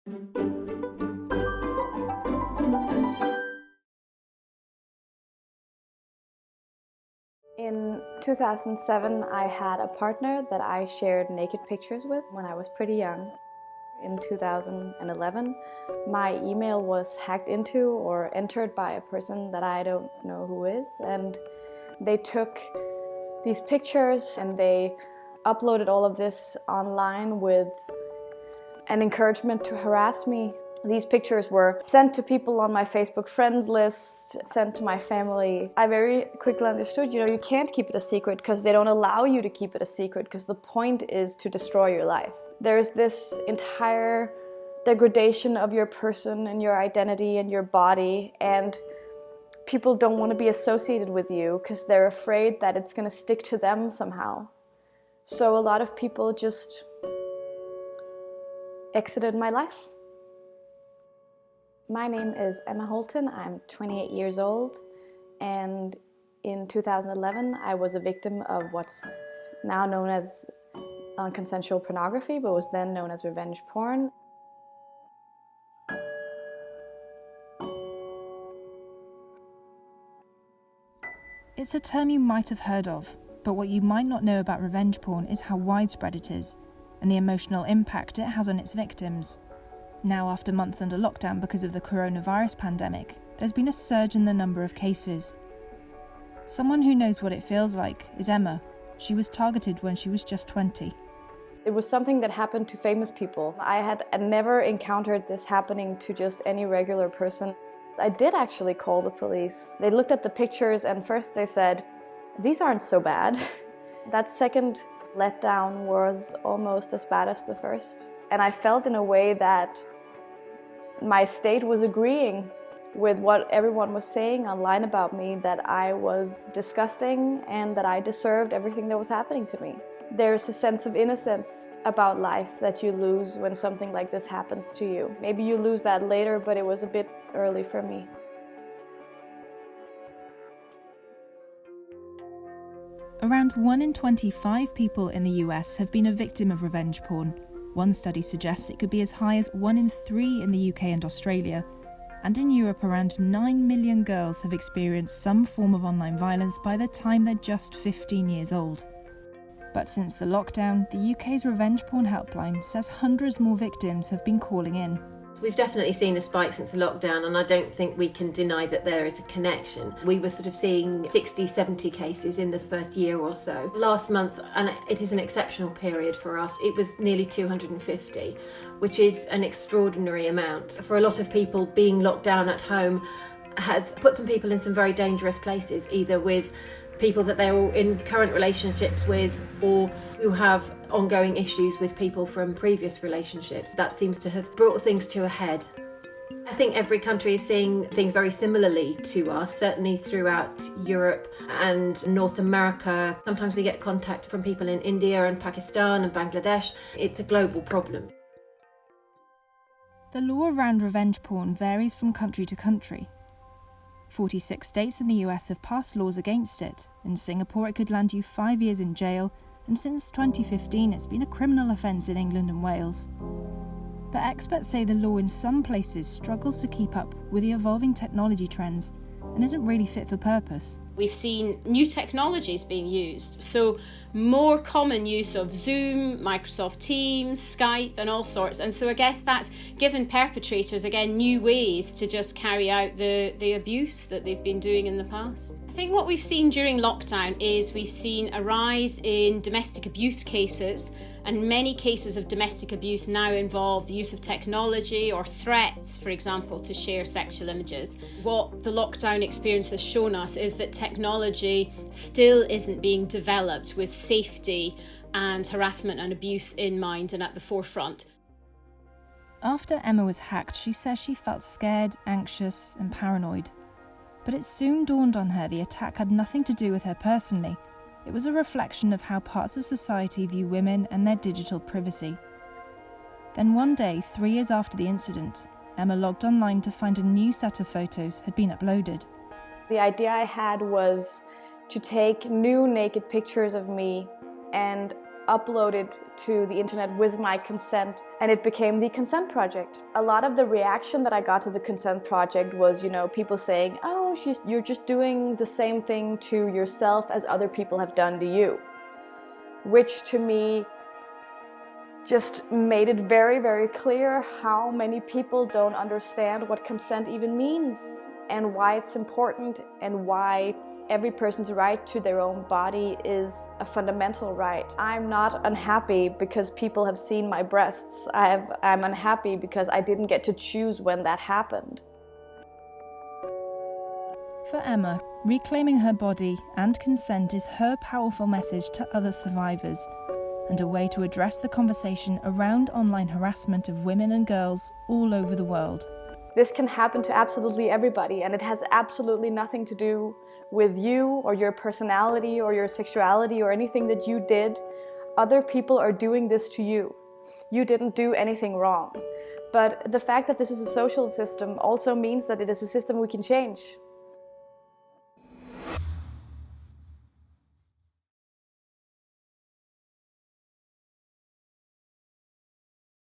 In 2007, I had a partner that I shared naked pictures with when I was pretty young. In 2011, my email was hacked into or entered by a person that I don't know who is, and they took these pictures and they uploaded all of this online with an encouragement to harass me. These pictures were sent to people on my Facebook friends list, sent to my family. I very quickly understood, you can't keep it a secret because they don't allow you to keep it a secret because the point is to destroy your life. There's this entire degradation of your person and your identity and your body, and people don't want to be associated with you because they're afraid that it's going to stick to them somehow. So a lot of people just exited my life. My name is Emma Holton. I'm 28 years old, and in 2011 I was a victim of what's now known as non-consensual pornography, but was then known as revenge porn. It's a term you might have heard of, but what you might not know about revenge porn is how widespread it is, and the emotional impact it has on its victims. Now, after months under lockdown because of the coronavirus pandemic, there's been a surge in the number of cases. Someone who knows what it feels like is Emma. She was targeted when she was just 20. It was something that happened to famous people. I had never encountered this happening to just any regular person. I did actually call the police. They looked at the pictures and first they said, "These aren't so bad." That second letdown was almost as bad as the first. And I felt in a way that my state was agreeing with what everyone was saying online about me, that I was disgusting and that I deserved everything that was happening to me. There's a sense of innocence about life that you lose when something like this happens to you. Maybe you lose that later, but it was a bit early for me. Around 1 in 25 people in the US have been a victim of revenge porn. One study suggests it could be as high as 1 in 3 in the UK and Australia. And in Europe, around 9 million girls have experienced some form of online violence by the time they're just 15 years old. But since the lockdown, the UK's revenge porn helpline says hundreds more victims have been calling in. We've definitely seen a spike since the lockdown, and I don't think we can deny that there is a connection. We were sort of seeing 60, 70 cases in the first year or so. Last month, and it is an exceptional period for us, it was nearly 250, which is an extraordinary amount. For a lot of people, being locked down at home has put some people in some very dangerous places, either with people that they're all in current relationships with or who have ongoing issues with people from previous relationships. That seems to have brought things to a head. I think every country is seeing things very similarly to us, certainly throughout Europe and North America. Sometimes we get contact from people in India and Pakistan and Bangladesh. It's a global problem. The law around revenge porn varies from country to country. 46 states in the US have passed laws against it. In Singapore, it could land you 5 years in jail, and since 2015, it's been a criminal offence in England and Wales. But experts say the law in some places struggles to keep up with the evolving technology trends and isn't really fit for purpose. We've seen new technologies being used, so more common use of Zoom, Microsoft Teams, Skype and all sorts. And so I guess that's given perpetrators, again, new ways to just carry out the abuse that they've been doing in the past. I think what we've seen during lockdown is we've seen a rise in domestic abuse cases, and many cases of domestic abuse now involve the use of technology or threats, for example, to share sexual images. What the lockdown experience has shown us is that technology still isn't being developed with safety and harassment and abuse in mind and at the forefront. After Emma was hacked, she says she felt scared, anxious and paranoid. But it soon dawned on her the attack had nothing to do with her personally. It was a reflection of how parts of society view women and their digital privacy. Then one day, 3 years after the incident, Emma logged online to find a new set of photos had been uploaded. The idea I had was to take new naked pictures of me and upload it to the internet with my consent, and it became the Consent Project. A lot of the reaction that I got to the Consent Project was, people saying, oh, you're just doing the same thing to yourself as other people have done to you. Which to me just made it very, very clear how many people don't understand what consent even means and why it's important and why every person's right to their own body is a fundamental right. I'm not unhappy because people have seen my breasts. I'm unhappy because I didn't get to choose when that happened. For Emma, reclaiming her body and consent is her powerful message to other survivors, and a way to address the conversation around online harassment of women and girls all over the world. This can happen to absolutely everybody, and it has absolutely nothing to do with you or your personality or your sexuality or anything that you did. Other people are doing this to you. You didn't do anything wrong. But the fact that this is a social system also means that it is a system we can change.